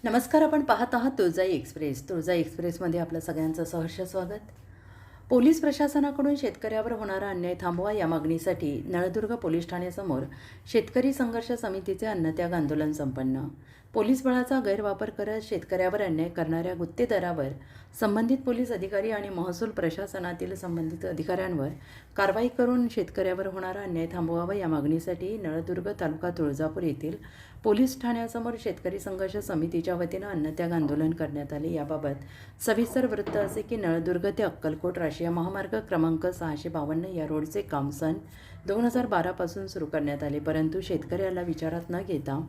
नमस्कार. आपण पाहत आहात तुळजाई एक्सप्रेस. तुळजाई एक्सप्रेसमध्ये आपलं सगळ्यांचं सहर्ष स्वागत. पोलीस प्रशासनाकडून शेतकऱ्यावर होणारा अन्याय थांबवा या मागणीसाठी नळदुर्ग पोलीस ठाण्यासमोर शेतकरी संघर्ष समितीचे अन्नत्याग आंदोलन संपन्न. पोलीस बळाचा गैरवापर करत शेतकऱ्यावर अन्याय करणाऱ्या गुत्तेदारावर संबंधित पोलीस अधिकारी आणि महसूल प्रशासनातील संबंधित अधिकाऱ्यांवर कारवाई करून शेतकऱ्यावर होणारा अन्याय थांबवावा या मागणीसाठी नळदुर्ग तालुका तुळजापूर येथील पोलीस ठाण्यासमोर शेतकरी संघर्ष समितीच्या वतीनं अन्नत्याग आंदोलन करण्यात आले. याबाबत सविस्तर वृत्त असे की नळदुर्ग ते अक्कलकोट राष्ट्रीय महामार्ग क्रमांक 652 या रोडचे काम सन 2012 पासून सुरू करण्यात आले, परंतु शेतकऱ्याला विचारात न घेता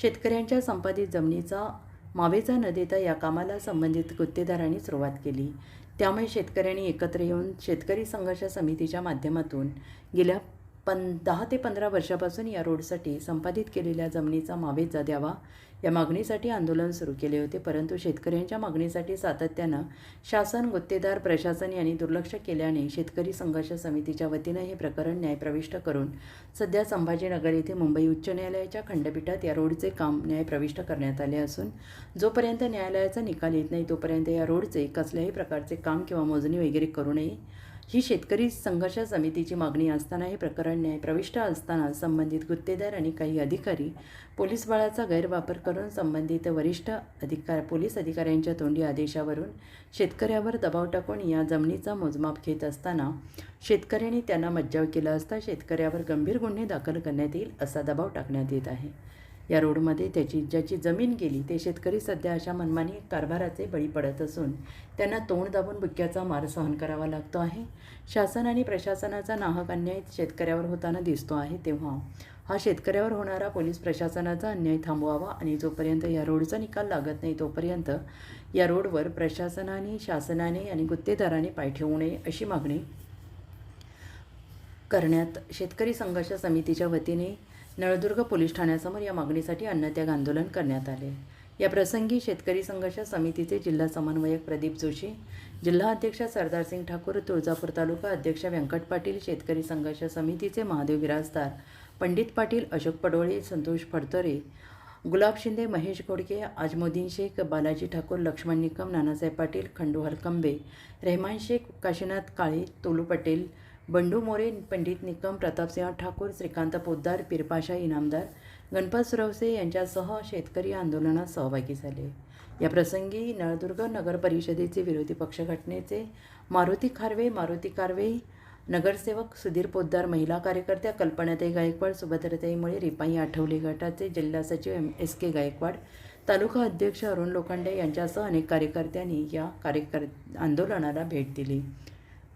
शेतकऱ्यांच्या संपादित जमिनीचा मावेजा न देता या कामाला संबंधित गुत्तेदारांनी सुरुवात केली. त्यामुळे शेतकऱ्यांनी एकत्र येऊन शेतकरी संघर्ष समितीच्या माध्यमातून गेल्या 10 ते 15 वर्षापासून या रोडसाठी संपादित केलेल्या जमिनीचा मावेजा द्यावा या मागणीसाठी आंदोलन सुरू केले होते, परंतु शेतकऱ्यांच्या मागणीसाठी सातत्यानं शासन, गुत्तेदार, प्रशासन यांनी दुर्लक्ष केल्याने शेतकरी संघर्ष समितीच्या वतीनं हे प्रकरण न्यायप्रविष्ट करून सध्या संभाजीनगर येथे मुंबई उच्च न्यायालयाच्या खंडपीठात या रोडचे काम न्यायप्रविष्ट करण्यात आले असून जोपर्यंत न्यायालयाचा निकाल येत नाही तोपर्यंत या रोडचे कसल्याही प्रकारचे काम किंवा मोजणी वगैरे करू नये ही शेतकरी संघर्ष समितीची मागणी असताना हे प्रकरण न्यायप्रविष्ट असताना संबंधित गुत्तेदार आणि काही अधिकारी पोलीस बळाचा गैरवापर करून संबंधित वरिष्ठ पोलीस अधिकाऱ्यांच्या तोंडी आदेशावरून शेतकऱ्यावर दबाव टाकून या जमिनीचा मोजमाप घेत असताना शेतकऱ्यांनी त्यांना मज्जाव केला असता शेतकऱ्यावर गंभीर गुन्हे दाखल करण्यात येईल असा दबाव टाकण्यात येत आहे. या रोडमध्ये ज्याची जमीन गेली ते शेतकरी सध्या अशा मनमानी कारभाराचे बळी पडत असून त्यांना तोंड दाबून बुक्क्याचा मार सहन करावा लागतो आहे. शासन आणि प्रशासनाचा नाहक अन्याय शेतकऱ्यावर होताना दिसतो आहे, तेव्हा हा शेतकऱ्यावर होणारा पोलीस प्रशासनाचा अन्याय थांबवावा आणि जोपर्यंत या रोडचा निकाल लागत नाही तोपर्यंत या रोडवर प्रशासनाने, शासनाने आणि गुत्तेदाराने पाय ठेवू नये अशी मागणी करण्यात शेतकरी संघर्ष समितीच्या वतीने नळदुर्ग पोलीस ठाण्यासमोर या मागणीसाठी अन्नत्याग आंदोलन करण्यात आले. या प्रसंगी शेतकरी संघर्ष समितीचे जिल्हा समन्वयक प्रदीप जोशी, जिल्हा अध्यक्ष सरदारसिंग ठाकूर, तुळजापूर तालुका अध्यक्ष व्यंकट पाटील, शेतकरी संघर्ष समितीचे महादेव बिराजदार, पंडित पाटील, अशोक पडोळे, संतोष फडतरे, गुलाब शिंदे, महेश घोडके, आजमुद्दीन शेख, बालाजी ठाकूर, लक्ष्मण निकम, नानासाहेब पाटील, खंडू हलकंबे, रेहमान शेख, काशीनाथ काळे, तोलू पटेल, बंडू मोरे, पंडित निकम, प्रतापसिंह ठाकूर, श्रीकांत पोद्दार, पिरपाशा इनामदार, गणपत सुरवसे यांच्यासह शेतकरी आंदोलनात सहभागी झाले. या प्रसंगी नळदुर्ग नगर परिषदेचे विरोधी पक्ष गटनेते मारुती कारवे, नगरसेवक सुधीर पोद्दार, महिला कार्यकर्त्या कल्पनाताई गायकवाड, सुभद्राताई मुळे, रिपाई आठवले गटाचे जिल्हा सचिव SK गायकवाड, तालुका अध्यक्ष अरुण लोखंडे यांच्यासह अनेक कार्यकर्त्यांनी या आंदोलनाला भेट दिली.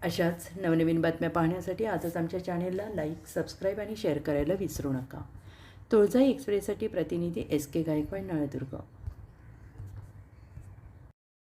अशाच नवनवीन बातम्या पाहण्यासाठी आजच आमच्या चॅनेलला लाईक, सबस्क्राईब आणि शेअर करायला विसरू नका. तुळजाई एक्सप्रेससाठी प्रतिनिधी SK गायकवाड, नळदुर्ग.